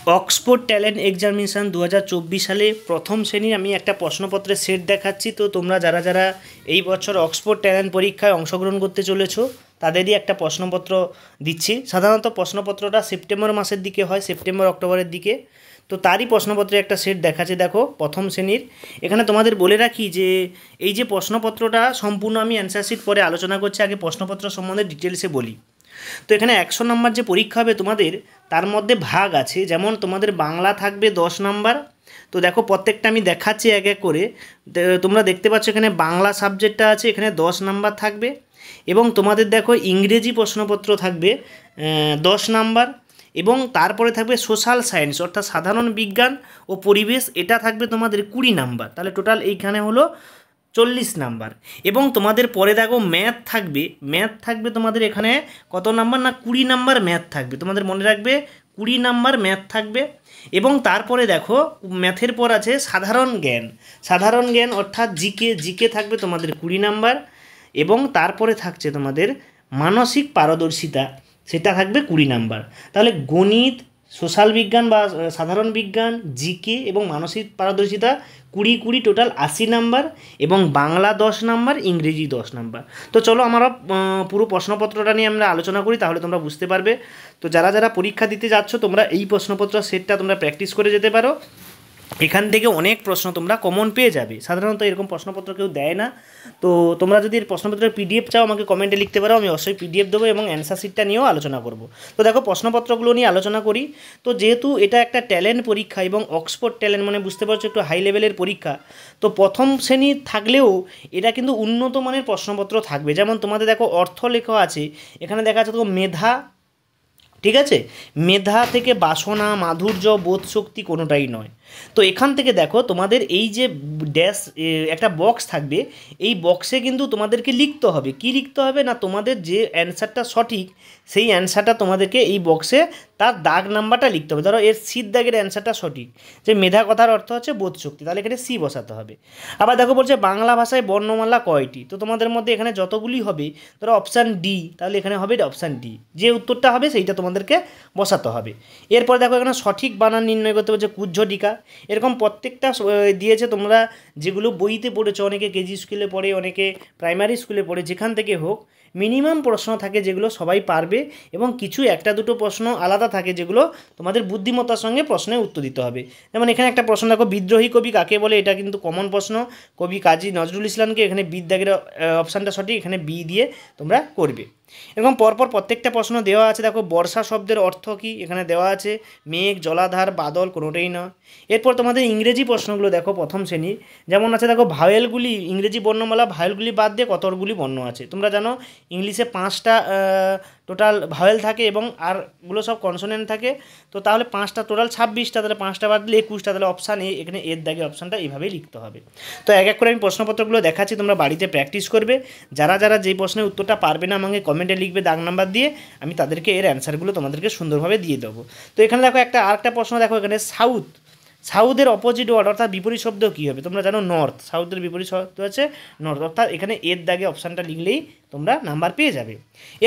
Oxford talent examination 2024 সালে প্রথম শ্রেণীর আমি একটা প্রশ্নপত্রের সেট দেখাচ্ছি। তো তোমরা যারা যারা এই বছর অক্সফোর্ড ট্যালেন্ট পরীক্ষায় অংশগ্রহণ করতে চলেছো তাদেরই একটা প্রশ্নপত্র দিচ্ছি। সাধারণত প্রশ্নপত্রটা সেপ্টেম্বর মাসের দিকে হয়, সেপ্টেম্বর অক্টোবরের দিকে। তো তারই প্রশ্নপত্রে একটা সেট দেখাচ্ছে, দেখো প্রথম শ্রেণীর। এখানে তোমাদের বলে রাখি যে এই যে প্রশ্নপত্রটা সম্পূর্ণ আমি অ্যান্সার শিট পরে আলোচনা করছি, আগে প্রশ্নপত্র সম্বন্ধে ডিটেলসে বলি। তো এখানে 100 নম্বর যে পরীক্ষা হবে তোমাদের, তার মধ্যে ভাগ আছে। যেমন তোমাদের বাংলা থাকবে 10 নম্বর। তো দেখো প্রত্যেকটা আমি দেখাচ্ছি এক এক করে। তোমরা দেখতে পাচ্ছ এখানে বাংলা সাবজেক্টটা আছে, এখানে 10 নম্বর থাকবে। এবং তোমাদের দেখো ইংরেজি প্রশ্নপত্র থাকবে 10 নম্বর। এবং তারপরে থাকবে সোশ্যাল সায়েন্স অর্থাৎ সাধারণ বিজ্ঞান ও পরিবেশ, এটা থাকবে তোমাদের 20 নাম্বার। তাহলে টোটাল এইখানে হলো 40 নাম্বার। এবং তোমাদের পরে দেখো ম্যাথ থাকবে তোমাদের এখানে কত নাম্বার না 20 নাম্বার ম্যাথ থাকবে। তোমাদের মনে রাখবে 20 নাম্বার ম্যাথ থাকবে। এবং তারপরে দেখো ম্যাথের পর আছে সাধারণ জ্ঞান অর্থাৎ জিকে থাকবে তোমাদের 20 নাম্বার। এবং তারপরে থাকছে তোমাদের মানসিক পারদর্শিতা, সেটা থাকবে 20 নাম্বার। তাহলে গণিত, সোশ্যাল বিজ্ঞান বা সাধারণ বিজ্ঞান, জিকে এবং মানসিক পারদর্শিতা 20 টোটাল 80 নাম্বার। এবং বাংলা 10 নাম্বার, ইংরেজি 10 নাম্বার। তো চলো আমরা পুরো প্রশ্নপত্রটা নিয়ে আমরা আলোচনা করি, তাহলে তোমরা বুঝতে পারবে। তো যারা যারা পরীক্ষা দিতে যাচ্ছ তোমরা এই প্রশ্নপত্র সেটটা তোমরা প্র্যাকটিস করে যেতে পারো। এখান থেকে অনেক প্রশ্ন তোমরা কমন পেয়ে যাবে। সাধারণত এরকম প্রশ্নপত্র কেউ দেয় না। তো তোমরা যদি এর প্রশ্নপত্রের পিডিএফ চাও আমাকে কমেন্টে লিখতে পারো, আমি অবশ্যই পিডিএফ দেবো এবং অ্যান্সার শিটটা নিয়েও আলোচনা করব। তো দেখো প্রশ্নপত্রগুলো নিয়ে আলোচনা করি। তো যেহেতু এটা একটা ট্যালেন্ট পরীক্ষা এবং অক্সফোর্ড ট্যালেন্ট মানে বুঝতে পারছো একটু হাই লেভেলের পরীক্ষা, তো প্রথম শ্রেণী থাকলেও এটা কিন্তু উন্নত মানের প্রশ্নপত্র থাকবে। যেমন তোমাদের দেখো অর্থ লেখা আছে, এখানে দেখা যাচ্ছে তো মেধা, ঠিক আছে, মেধা থেকে বাসনা, মাধুর্য, বোধশক্তি কোনোটাই নয়। তো এখান থেকে দেখো তোমাদের এই যে ড্যাশ একটা বক্স থাকবে, এই বক্সে কিন্তু তোমাদেরকে লিখতে হবে। কি লিখতে হবে না, তোমাদের যে অ্যান্সারটা সঠিক সেই অ্যান্সারটা তোমাদেরকে এই বক্সে তার দাগ নাম্বারটা লিখতে হবে। ধরো এর সির দাগের অ্যান্সারটা সঠিক, যে মেধা কথার অর্থ হচ্ছে বোধশক্তি, তাহলে এখানে সি বসাতে হবে। আবার দেখো বলছে বাংলা ভাষায় বর্ণমালা কয়টি। তো তোমাদের মধ্যে এখানে যতগুলি হবে, ধরো অপশান ডি, তাহলে এখানে হবে অপশান ডি, যে উত্তরটা হবে সেইটা তোমাদেরকে বসাতে হবে। এরপর দেখো এখানে সঠিক বানান নির্ণয় করতে বলছে কুজ্ঝটিকা। এরকম প্রত্যেকটা দিয়েছে, তোমরা যেগুলো বইতে পড়েছো, অনেকে কেজি স্কুলে পড়ে, অনেকে প্রাইমারি স্কুলে পড়ে, যেখান থেকে হোক মিনিমাম প্রশ্ন থাকে যেগুলো সবাই পারবে। এবং কিছু একটা দুটো প্রশ্ন আলাদা থাকে যেগুলো তোমাদের বুদ্ধিমত্তার সঙ্গে প্রশ্নের উত্তর দিতে হবে। যেমন এখানে একটা প্রশ্ন দেখো, বিদ্রোহী কবি কাকে বলে, এটা কিন্তু কমন প্রশ্ন। কবি কাজী নজরুল ইসলামকে। এখানে বি দাগের অপশানটা সঠিক, এখানে বি দিয়ে তোমরা করবে। এরকম পরপর প্রত্যেকটা প্রশ্ন দেওয়া আছে। দেখো বর্ষা শব্দের অর্থ কী, এখানে দেওয়া আছে মেঘ, জলাধার, বাদল, কোনোটাই নয়। এরপর তোমাদের ইংরেজি প্রশ্নগুলো দেখো প্রথম শ্রেণীর। যেমন আছে দেখো ভাওয়েলগুলি, ইংরেজি বর্ণমালা ভাওয়েলগুলি বাদ দিয়ে কতগুলি বর্ণ আছে। তোমরা জানো ইংলিশে 5টা টোটাল ভাওয়েল থাকে এবং আরগুলো সব কনসোনেন্ট থাকে। তো তাহলে 5টা টোটাল 26টা, তাহলে 5টা বাদ দিলে 21টা, তাহলে অপশান এ, এখানে এর দাগে অপশানটা এইভাবেই লিখতে হবে। তো এক এক করে আমি প্রশ্নপত্রগুলো দেখাচ্ছি, তোমরা বাড়িতে প্র্যাকটিস করবে। যারা যারা যেই প্রশ্নের উত্তরটা পারবে না আমাকে কমেন্টে লিখবে দাগ নাম্বার দিয়ে, আমি তাদেরকে এর অ্যান্সারগুলো তোমাদেরকে সুন্দরভাবে দিয়ে দেবো। তো এখানে দেখো আরেকটা প্রশ্ন দেখো, এখানে সাউথের অপোজিট ওয়ার্ড অর্থাৎ বিপরীত শব্দ কী হবে। তোমরা জানো নর্থ, সাউথের বিপরীত শব্দ আছে নর্থ, অর্থাৎ এখানে এর দাগে অপশানটা লিখলেই তোমরা নাম্বার পেয়ে যাবে।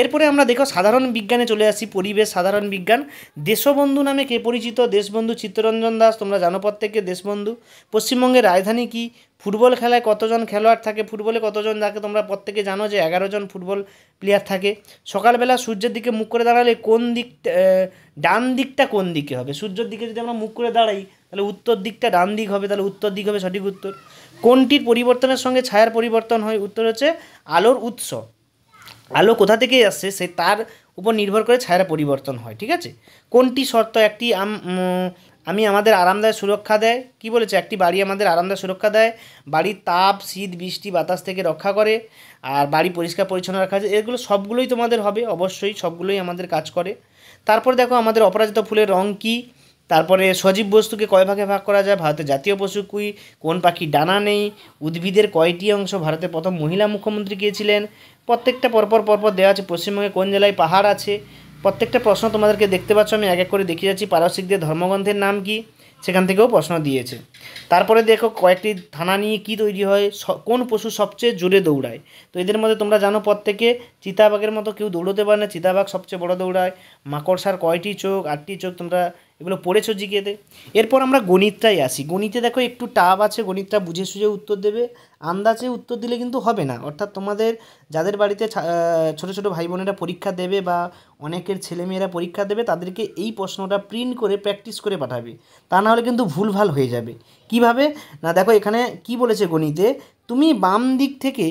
এরপরে আমরা দেখো সাধারণ বিজ্ঞানে চলে আসি, পরিবেশ সাধারণ বিজ্ঞান। দেশবন্ধু নামে কে পরিচিত, দেশবন্ধু চিত্তরঞ্জন দাস, তোমরা জানো প্রত্যেককে দেশবন্ধু। পশ্চিমবঙ্গের রাজধানী কি, ফুটবল খেলায় কতজন খেলোয়াড় থাকে, ফুটবলে কতজন থাকে তোমরা প্রত্যেকে জানো যে 11 জন ফুটবল প্লেয়ার থাকে। সকালবেলা সূর্যের দিকে মুখ করে দাঁড়ালে কোন দিকটা, ডান দিকটা কোন দিকে হবে। সূর্যের দিকে যদি আমরা মুখ করে দাঁড়াই তাহলে উত্তর দিকটা ডান দিক হবে, তাহলে উত্তর দিক হবে সঠিক উত্তর। কোনটির পরিবর্তনের সঙ্গে ছায়ার পরিবর্তন হয়, উত্তর হচ্ছে আলোর উৎস। আলো কোথা থেকে আসছে সে তার উপর নির্ভর করে ছায়ার পরিবর্তন হয়, ঠিক আছে। কোনটি শর্ত একটি আমি আমাদের আরামদায়ক সুরক্ষা দেয়, কি বলেছে, একটি বাড়ি আমাদের আরামদায়ক সুরক্ষা দেয়, বাড়ির তাপ, শীত, বৃষ্টি, বাতাস থেকে রক্ষা করে, আর বাড়ি পরিষ্কার পরিচ্ছন্ন রাখা যায়। এগুলো সবগুলোই তোমাদের হবে, অবশ্যই সবগুলোই আমাদের কাজ করে। তারপর দেখো আমাদের অপরাজিত ফুলের রং কী। তারপরে সজীব বস্তুকে কয় ভাগে ভাগ করা যায়, ভারতের জাতীয় পশু কি, কোন পাখি ডানা নেই, উদ্ভিদের কয়টি অংশ, ভারতের প্রথম মহিলা মুখ্যমন্ত্রী কে ছিলেন। প্রত্যেকটা পরপর দেওয়া আছে। পশ্চিমবঙ্গে কোন জেলায় পাহাড় আছে। প্রত্যেকটা প্রশ্ন তোমাদেরকে দেখতে পাচ্ছ, আমি এক এক করে দেখিয়ে যাচ্ছি। পারসিকদের ধর্মগ্রন্থের নাম কি, সেখান থেকেও প্রশ্ন দিয়েছে। তারপরে দেখো কয়েকটি থানা নিয়ে কি তৈরি হয়, কোন পশু সবচেয়ে জোরে দৌড়ায়। তো এদের মধ্যে তোমরা জানো প্রত্যেকে চিতাবাঘের মতো কেউ দৌড়তে পারে না, চিতাবাঘ সবচেয়ে বড় দৌড়ায়। মাকড়সার কয়টি চোখ, 8টি চোখ, তোমরা এগুলো পড়েছো জিকেতে। এরপর আমরা গণিতটাই আসি। গণিতে দেখো একটু টাফ আছে, গণিতটা বুঝে সুঝে উত্তর দেবে, আন্দাজে উত্তর দিলে কিন্তু হবে না। অর্থাৎ তোমাদের যাদের বাড়িতে ছোটো ছোটো ভাই বোনেরা পরীক্ষা দেবে বা অনেকের ছেলেমেয়েরা পরীক্ষা দেবে, তাদেরকে এই প্রশ্নটা প্রিন্ট করে প্র্যাকটিস করে পাঠাবে, তা নাহলে কিন্তু ভুলভাল হয়ে যাবে। কিভাবে না, দেখো এখানে কি বলেছে গণিতে, তুমি বাম দিক থেকে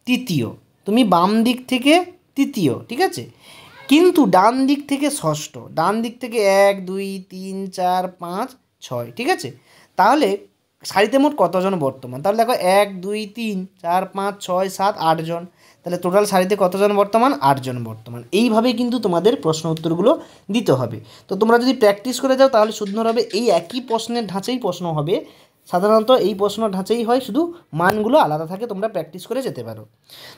তৃতীয়, তুমি বাম দিক থেকে তৃতীয়, ঠিক আছে, কিন্তু ডান দিক থেকে ষষ্ঠ, ডান দিক থেকে 1 2 3 4 5 6, ঠিক আছে। তাহলে সারিতে মোট কতজন বর্তমান, তাহলে দেখো 1 2 3 4 5 6 7 8 জন, তাহলে টোটাল সারিতে কতজন বর্তমান, 8 জন বর্তমান। এইভাবেই কিন্তু তোমাদের প্রশ্ন উত্তরগুলো দিতে হবে। তো তোমরা যদি প্র্যাকটিস করে যাও তাহলে সুন্দরভাবে এই একই প্রশ্নের ধাঁচেই প্রশ্ন হবে, সাধারণত এই প্রশ্ন ধাঁচেই হয়, শুধু মানগুলো আলাদা থাকে, তোমরা প্র্যাকটিস করে যেতে পারো।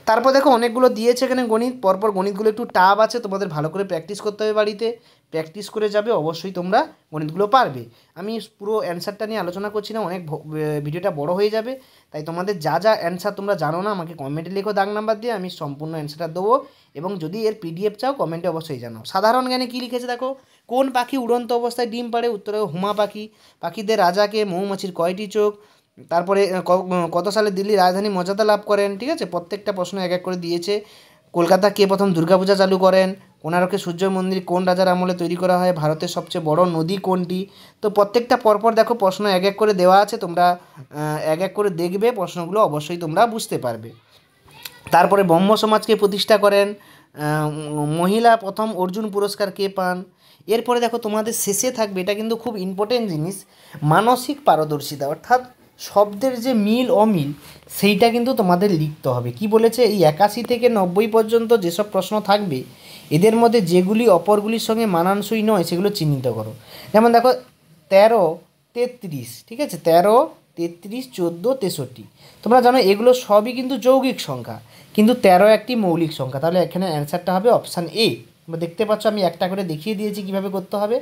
তারপর দেখো অনেকগুলো দিয়েছে এখানে গণিত, পরপর গণিতগুলো একটু টাফ আছে, তোমাদের ভালো করে প্র্যাকটিস করতে হবে, বাড়িতে প্র্যাকটিস করে যাবে, অবশ্যই তোমরা গণিতগুলো পারবে। আমি পুরো অ্যান্সারটা নিয়ে আলোচনা করছি না, অনেক ভিডিওটা বড় হয়ে যাবে, তাই তোমাদের যা যা অ্যান্সার তোমরা জানো না আমাকে কমেন্টে লিখো দাগ নাম্বার দিয়ে, আমি সম্পূর্ণ অ্যান্সারটা দেবো। এবং যদি এর পিডিএফ চাও কমেন্টে অবশ্যই জানাও। সাধারণ জ্ঞানে কী লিখেছে দেখো, কোন পাখি উড়ন্ত অবস্থায় ডিম পাড়ে, উত্তরে হুমা পাখি। পাখিদের রাজাকে, মৌমাছির কয়টি চোখ, তারপরে কত সালে দিল্লির রাজধানী মর্যাদা লাভ করেন, ঠিক আছে, প্রত্যেকটা প্রশ্ন এক এক করে দিয়েছে। কলকাতা কে প্রথম দুর্গাপূজা চালু করেন, কোণারকে সূর্য মন্দির কোন রাজার আমলে তৈরি করা হয়, ভারতের সবচেয়ে বড় নদী কোনটি। তো প্রত্যেকটা পরপর দেখো প্রশ্ন এক এক করে দেওয়া আছে, তোমরা এক এক করে দেখবে, প্রশ্নগুলো অবশ্যই তোমরা বুঝতে পারবে। তারপরে ব্রহ্ম সমাজকে প্রতিষ্ঠা করেন, মহিলা প্রথম অর্জুন পুরস্কার কে পান। এরপরে দেখো তোমাদের শেষে থাকবে, এটা কিন্তু খুব ইম্পর্টেন্ট জিনিস, মানসিক পারদর্শিতা, অর্থাৎ শব্দের যে মিল অমিল সেইটা কিন্তু তোমাদের লিখতে হবে। কি বলেছে, এই 81 থেকে 90 পর্যন্ত যেসব প্রশ্ন থাকবে এদের মধ্যে যেগুলি অপরগুলির সঙ্গে মানানসই নয় সেগুলো চিহ্নিত করো। যেমন দেখো 13 33, ঠিক আছে, 13 33 14 63, তোমরা জানো এগুলো সবই কিন্তু যৌগিক সংখ্যা, কিন্তু 13 একটি মৌলিক সংখ্যা, তাহলে এখানে অ্যান্সারটা হবে অপশান এ। তোমরা দেখতে পাচ্ছ আমি একটা করে দেখিয়ে দিয়েছি কীভাবে করতে হবে।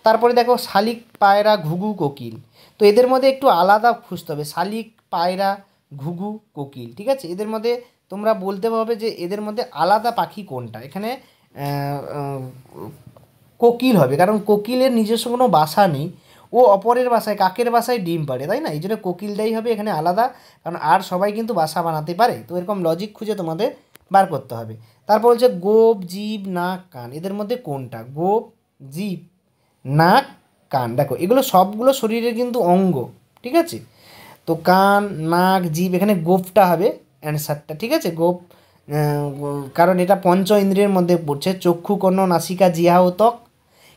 তারপরে দেখো শালিক, পায়রা, ঘুঘু, কোকিল, তো এদের মধ্যে একটু আলাদা খুঁজতে হবে, শালিক, পায়রা, ঘুঘু, কোকিল, ঠিক আছে, এদের মধ্যে তোমরা বলতে হবে যে এদের মধ্যে আলাদা পাখি কোনটা। এখানে কোকিল হবে, কারণ কোকিলের নিজস্ব কোনো বাসা নেই, ও অপরের বাসায়, কাকের বাসায় ডিম পাড়ে, তাই না, এই জন্য কোকিলটাই হবে এখানে আলাদা, কারণ আর সবাই কিন্তু বাসা বানাতে পারে। তো এরকম লজিক খুঁজে তোমাদের বার করতে হবে। তারপর হচ্ছে গোপ, জিভ, নাক, কান, এদের মধ্যে কোনটা, গোপ, জিভ, নাক, কান, দেখো এগুলো সবগুলো শরীরের কিন্তু অঙ্গ, ঠিক আছে। তো কান, নাক, জিভ, এখানে গোপটা হবে অ্যান্সারটা, ঠিক আছে, গোপ, কারণ এটা পঞ্চ ইন্দ্রিয়ের মধ্যে পড়ছে, চক্ষু, কর্ণ, নাসিকা, জিহ্বা ও ত্বক,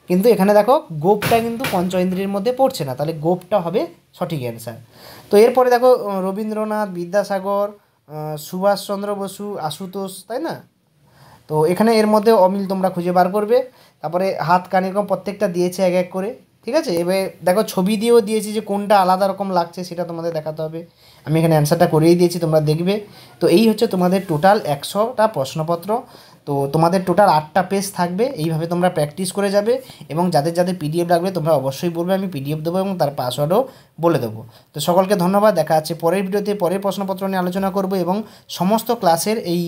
কিন্তু এখানে দেখো গোপটা কিন্তু পঞ্চ ইন্দ্রিয়ের মধ্যে পড়ছে না, তাহলে গোপটা হবে সঠিক অ্যান্সার। তো এরপরে দেখো রবীন্দ্রনাথ, বিদ্যাসাগর, সুভাষচন্দ্র বসু, আশুতোষ, তাই না, তো এখানে এর মধ্যে অমিল তোমরা খুঁজে বার করবে। তারপরে হাত, কান, এরকম প্রত্যেকটা দিয়েছে এক এক করে, ঠিক আছে। এবার দেখো ছবি দিয়েও দিয়েছি যে কোনটা আলাদা রকম লাগছে সেটা তোমাদের দেখাতে হবে, আমি এখানে অ্যান্সারটা করেই দিয়েছি, তোমরা দেখবে। তো এই হচ্ছে তোমাদের টোটাল 100টা প্রশ্নপত্র। তো তোমাদের টোটাল 8টা পেজ থাকবে, এইভাবে তোমরা প্র্যাকটিস করে যাবে। এবং যাদের যাদের পিডিএফ লাগবে তোমরা অবশ্যই বলবে, আমি পিডিএফ দেবো এবং তার পাসওয়ার্ডও বলে দেবো। তো সকলকে ধন্যবাদ, দেখা যাচ্ছে পরের ভিডিওতে, পরের প্রশ্নপত্র নিয়ে আলোচনা করব এবং সমস্ত ক্লাসের এই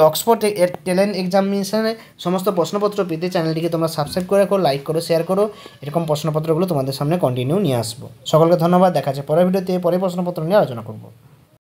অক্সফোর্ড ট্যালেন্ট এক্সামিনেশনের সমস্ত প্রশ্নপত্র পেতে চ্যানেলটিকে তোমরা সাবস্ক্রাইব করে রাখো, লাইক করো, শেয়ার করো, এরকম প্রশ্নপত্রগুলো তোমাদের সামনে কন্টিনিউ নিয়ে আসবো। সকলকে ধন্যবাদ, দেখা যাচ্ছে পরের ভিডিওতে, পরের প্রশ্নপত্র নিয়ে আলোচনা করব।